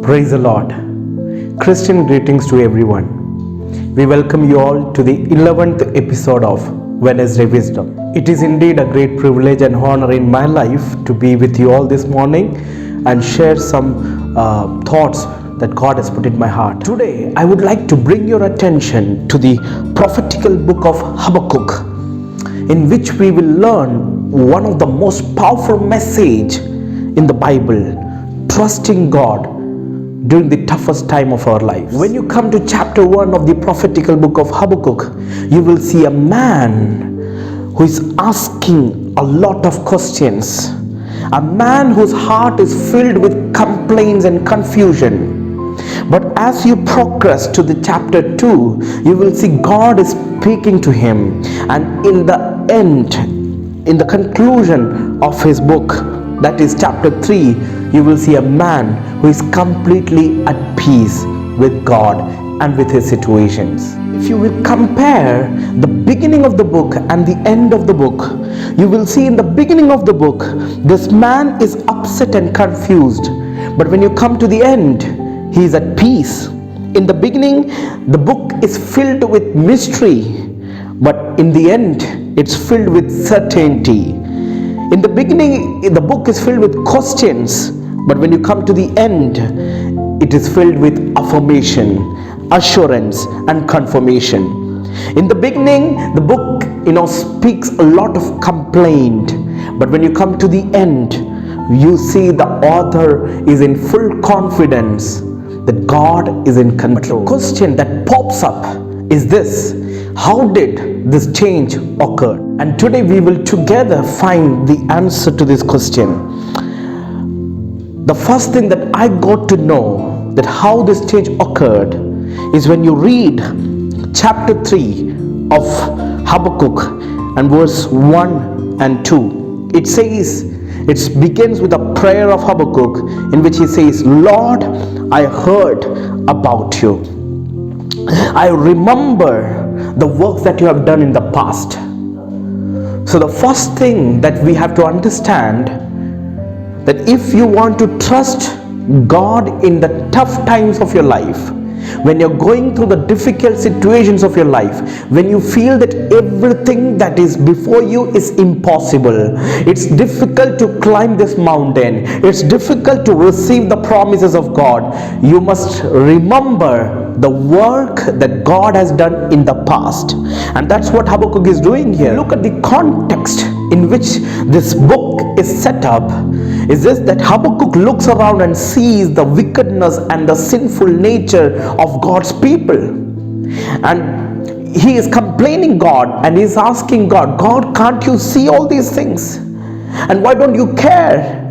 Praise the Lord. Christian greetings to everyone. We welcome you all to the 11th episode of Wednesday Wisdom. It is indeed a great privilege and honor in my life to be with you all this morning and share some thoughts that God has put in my heart. Today, I would like to bring your attention to the prophetical book of Habakkuk, in which we will learn one of the most powerful message in the Bible, trusting God during the toughest time of our lives. When you come to chapter 1 of the prophetical book of Habakkuk, you will see a man who is asking a lot of questions. A man whose heart is filled with complaints and confusion. But as you progress to the chapter 2, you will see God is speaking to him. And in the end, in the conclusion of his book, that is chapter 3, you will see a man who is completely at peace with God and with his situations. If you will compare the beginning of the book and the end of the book, you will see in the beginning of the book, this man is upset and confused. But when you come to the end, he is at peace. In the beginning, the book is filled with mystery, but in the end, it's filled with certainty. In the beginning, the book is filled with questions, but when you come to the end, it is filled with affirmation, assurance, and confirmation. In the beginning, the book, speaks a lot of complaint, but when you come to the end, you see the author is in full confidence that God is in control. The question that pops up is this: how did this change occur? And today we will together find the answer to this question. The first thing that I got to know that how this change occurred is when you read chapter 3 of Habakkuk and verse 1 and 2. It says, it begins with a prayer of Habakkuk in which he says, "Lord, I heard about you. I remember the work that you have done in the past." So the first thing that we have to understand, that if you want to trust God in the tough times of your life, when you're going through the difficult situations of your life, when you feel that everything that is before you is impossible, it's difficult to climb this mountain, it's difficult to receive the promises of God, you must remember the work that God has done in the past. And that's what Habakkuk is doing here. Look at the context in which this book is set up. Is this that Habakkuk looks around and sees the wickedness and the sinful nature of God's people, and he is complaining God and he's asking God, "God, can't you see all these things? And why don't you care?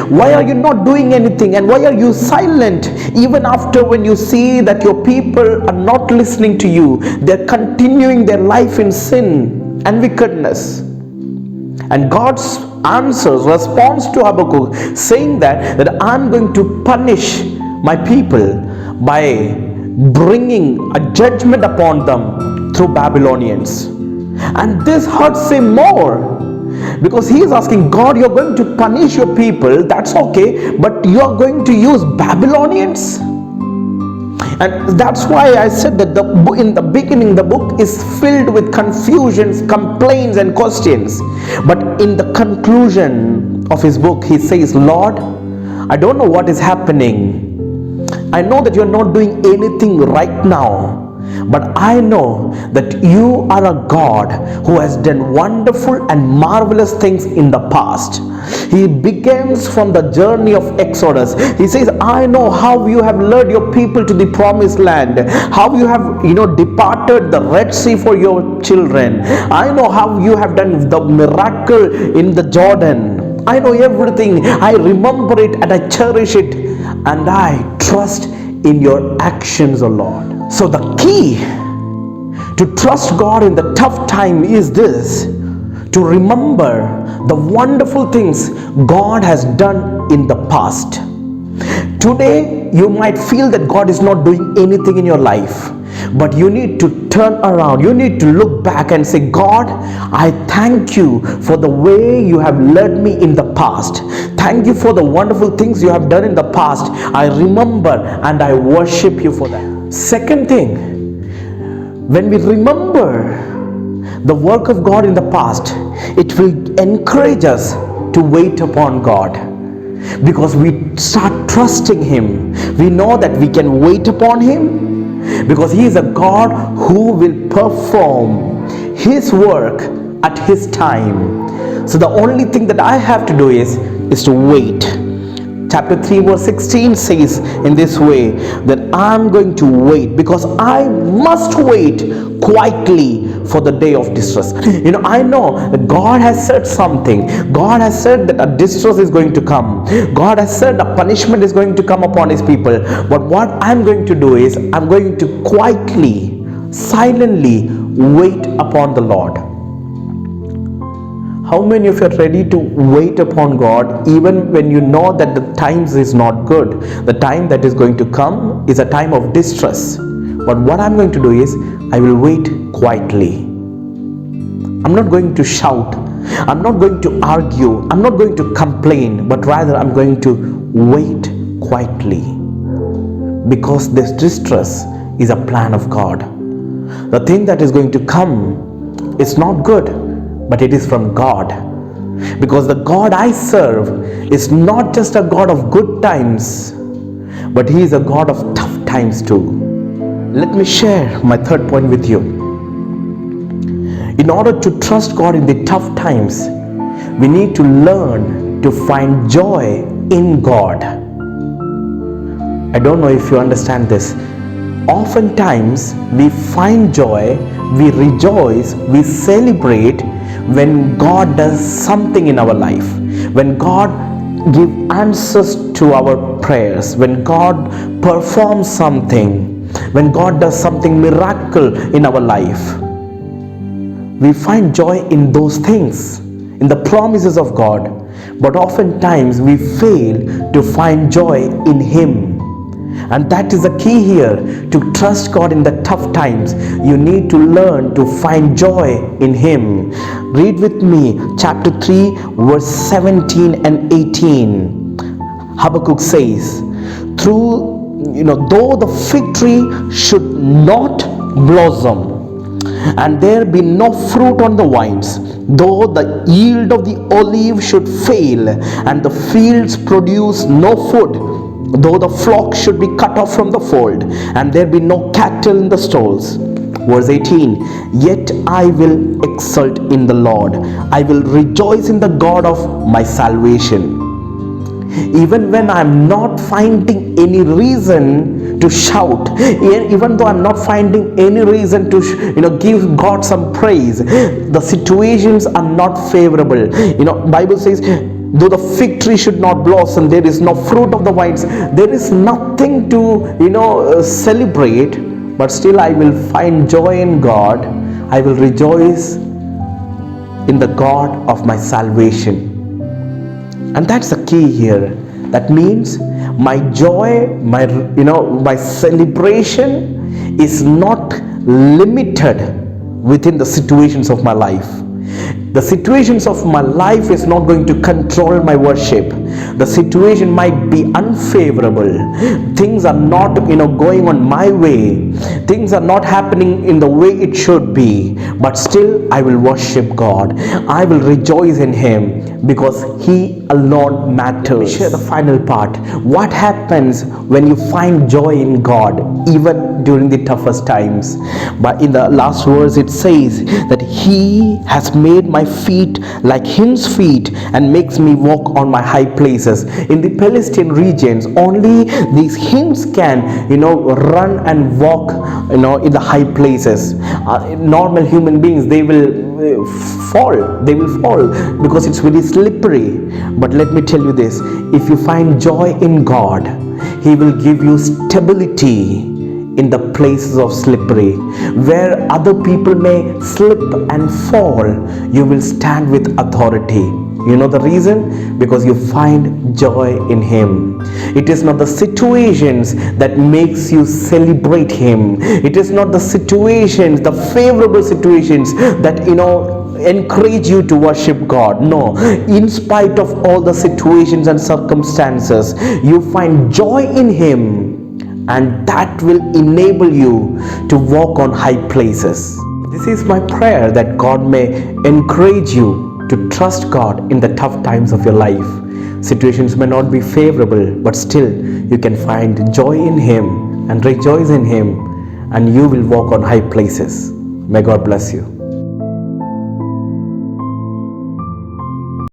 Why are you not doing anything? And why are you silent even after when you see that your people are not listening to you? They're continuing their life in sin and wickedness." And God's response to Habakkuk saying that I'm going to punish my people by bringing a judgment upon them through Babylonians. And this hurts him more, because he is asking God, you're going to punish your people, that's okay, but you are going to use Babylonians? And that's why I said that in the beginning the book is filled with confusions, complaints, and questions. But in the conclusion of his book, he says, "Lord, I don't know what is happening. I know that you're not doing anything right now. But I know that you are a God who has done wonderful and marvelous things in the past." He begins from the journey of Exodus. He says, "I know how you have led your people to the promised land, how you have departed the Red Sea for your children. I know how you have done the miracle in the Jordan. I know everything. I remember it and I cherish it, and I trust in your actions, O Lord." So the key to trust God in the tough time is this: to remember the wonderful things God has done in the past. Today you might feel that God is not doing anything in your life. But you need to turn around. You need to look back and say, God, I thank you for the way you have led me in the past. Thank you for the wonderful things you have done in the past. I remember and I worship you for that. Second thing, when we remember the work of God in the past, it will encourage us to wait upon God, because we start trusting Him. We know that we can wait upon Him because He is a God who will perform His work at His time. So the only thing that I have to do is to wait. Chapter 3 verse 16 says in this way that I'm going to wait, because I must wait quietly for the day of distress. I know that God has said something. God has said that a distress is going to come. God has said a punishment is going to come upon His people. But what I'm going to do is I'm going to quietly, silently wait upon the Lord. How many of you are ready to wait upon God even when you know that the times is not good? The time that is going to come is a time of distress. But what I'm going to do is I will wait quietly. I'm not going to shout. I'm not going to argue. I'm not going to complain, but rather I'm going to wait quietly, because this distress is a plan of God. The thing that is going to come is not good, but it is from God, because the God I serve is not just a God of good times, but He is a God of tough times too. Let me share my third point with you. In order to trust God in the tough times, we need to learn to find joy in God. I don't know if you understand this. Oftentimes we find joy, we rejoice, we celebrate when God does something in our life, when God gives answers to our prayers, when God performs something, when God does something miracle in our life. We find joy in those things, in the promises of God, but oftentimes we fail to find joy in Him. And that is the key here. To trust God in the tough times, you need to learn to find joy in Him. Read with me chapter 3 verse 17 and 18. Habakkuk says, though the fig tree should not blossom, and there be no fruit on the vines, though the yield of the olive should fail, and the fields produce no food, though the flock should be cut off from the fold, and there be no cattle in the stalls. Verse 18, yet I will exult in the Lord. I will rejoice in the God of my salvation. Even when I'm not finding any reason to shout, even though I'm not finding any reason to give God some praise, the situations are not favorable. Bible says, though the fig tree should not blossom, there is no fruit of the vines, there is nothing to celebrate, but still I will find joy in God. I will rejoice in the God of my salvation. And that's the key here. That means my joy, my celebration is not limited within the situations of my life. The situations of my life is not going to control my worship. The situation might be unfavorable. Things are not going on my way. Things are not happening in the way it should be. But still I will worship God. I will rejoice in Him, because He alone matters. Let me share the final part. What happens when you find joy in God even during the toughest times? But in the last verse it says that He has made my feet like hinds feet and makes me walk on my high places. In the Palestine regions, only these hinds can run and walk in the high places. Normal human beings, they will fall because it's very slippery. But let me tell you this, if you find joy in God, He will give you stability in the places of slippery. Where other people may slip and fall, you will stand with authority. You know the reason? Because you find joy in Him. It is not the situations that makes you celebrate Him. It is not the situations, the favorable situations that encourage you to worship God. No, in spite of all the situations and circumstances, you find joy in Him, and that will enable you to walk on high places. This is my prayer, that God may encourage you to trust God in the tough times of your life. Situations may not be favorable, but still you can find joy in Him and rejoice in Him, and you will walk on high places. May God bless you.